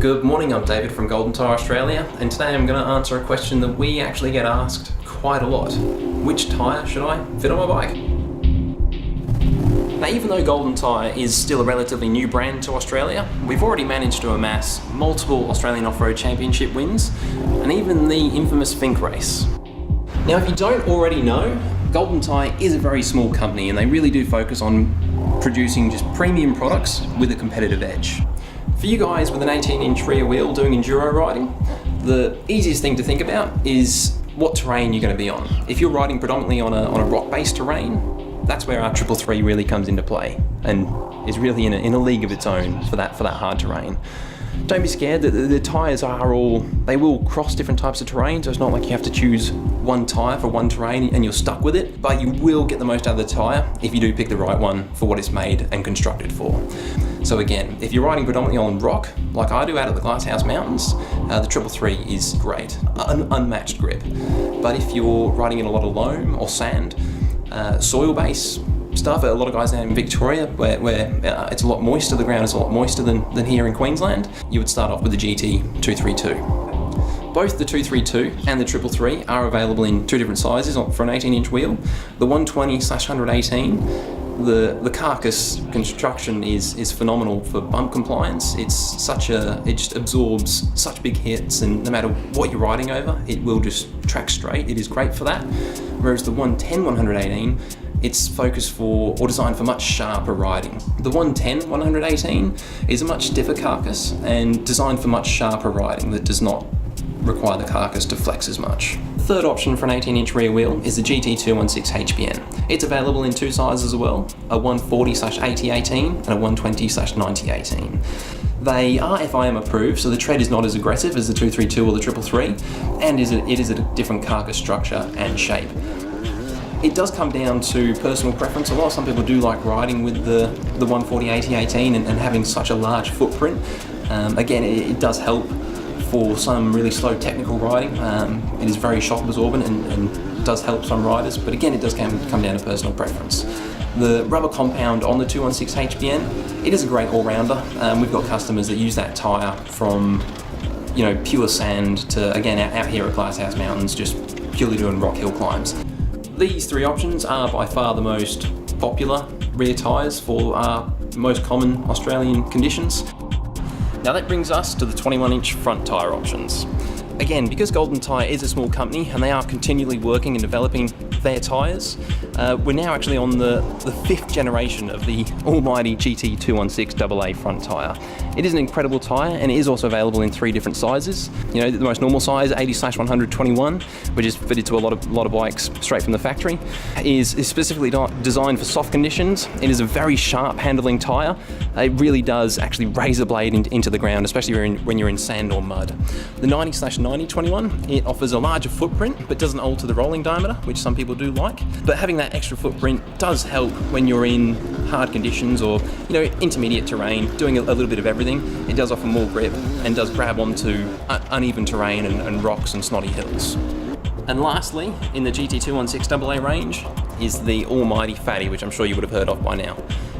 Good morning, I'm David from Golden Tyre Australia, and today I'm going to answer a question that we actually get asked quite a lot. Which tyre should I fit on my bike? Now, even though Golden Tyre is still a relatively new brand to Australia, we've already managed to amass multiple Australian Off-Road Championship wins, and even the infamous Finke race. Now, if you don't already know, Golden Tyre is a very small company, and they really do focus on producing just premium products with a competitive edge. For you guys with an 18-inch rear wheel doing enduro riding, the easiest thing to think about is what terrain you're going to be on. If you're riding predominantly on a rock-based terrain, that's where our 333 really comes into play and is really in a league of its own for that hard terrain. Don't be scared that the tyres they will cross different types of terrain, so it's not like you have to choose one tyre for one terrain and you're stuck with it, but you will get the most out of the tyre if you do pick the right one for what it's made and constructed for. So again, if you're riding predominantly on rock, like I do out at the Glasshouse Mountains, the 333 is great, unmatched grip. But if you're riding in a lot of loam or sand, soil-based stuff, a lot of guys now in Victoria where it's a lot moister, the ground is a lot moister than here in Queensland, you would start off with the GT 232. Both the 232 and the 333 are available in two different sizes for an 18-inch wheel. The 120/118, the carcass construction is phenomenal for bump compliance. It just absorbs such big hits, and no matter what you're riding over, it will just track straight. It is great for that. Whereas the 110/118, it's focused for or designed for much sharper riding. The 110/118 is a much stiffer carcass and designed for much sharper riding that does not require the carcass to flex as much. The third option for an 18-inch rear wheel is the GT 216 HPN. It's available in two sizes as well, a 140/8018 and a 120/9018. They are FIM approved, so the tread is not as aggressive as the 232 or the 333, and it is a different carcass structure and shape. It does come down to personal preference a lot. Some people do like riding with the 140/8018 and having such a large footprint. Again, it does help for some really slow technical riding. It is very shock absorbent and does help some riders, but again, it does come down to personal preference. The rubber compound on the 216 HPN, it is a great all-rounder. We've got customers that use that tyre from pure sand to, again, out here at Glasshouse Mountains, just purely doing rock hill climbs. These three options are by far the most popular rear tyres for our most common Australian conditions. Now that brings us to the 21-inch front tyre options. Again, because Golden Tyre is a small company and they are continually working and developing their tyres, we're now actually on the fifth generation of the almighty GT 216 AA front tyre. It is an incredible tyre, and it is also available in three different sizes. The most normal size, 80/121, which is fitted to a lot of bikes straight from the factory, is specifically designed for soft conditions. It is a very sharp handling tyre. It really does actually raise a blade into the ground, especially when you're in sand or mud. The 90/9021, it offers a larger footprint, but doesn't alter the rolling diameter, which some people do like. But having that extra footprint does help when you're in hard conditions or intermediate terrain, doing a little bit of everything. It does offer more grip and does grab onto uneven terrain and rocks and snotty hills. And lastly, in the GT 216 AA range is the almighty Fatty, which I'm sure you would have heard of by now.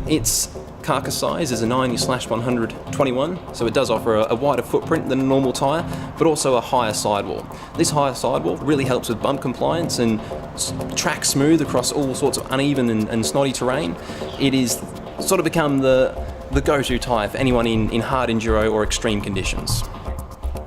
Its carcass size is a 90/121, so it does offer a wider footprint than a normal tyre, but also a higher sidewall. This higher sidewall really helps with bump compliance and track smooth across all sorts of uneven and snotty terrain. It is sort of become the go-to tyre for anyone in hard enduro or extreme conditions.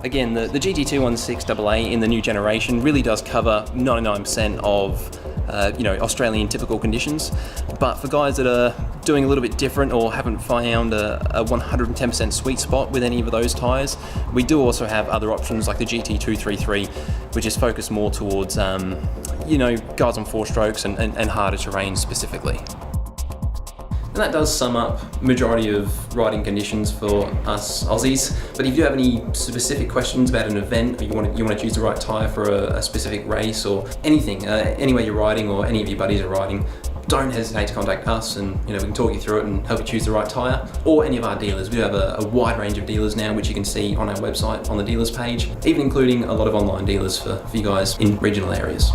Again, the GT 216 AA in the new generation really does cover 99% of Australian typical conditions, but for guys that are doing a little bit different or haven't found a 110% sweet spot with any of those tyres, we do also have other options like the GT 233, which is focused more towards guys on four strokes and harder terrain specifically. And that does sum up majority of riding conditions for us Aussies. But if you do have any specific questions about an event, or you want to choose the right tyre for a specific race or anything, anywhere you're riding or any of your buddies are riding, don't hesitate to contact us, and we can talk you through it and help you choose the right tyre, or any of our dealers. We do have a wide range of dealers now, which you can see on our website on the dealers page, even including a lot of online dealers for you guys in regional areas.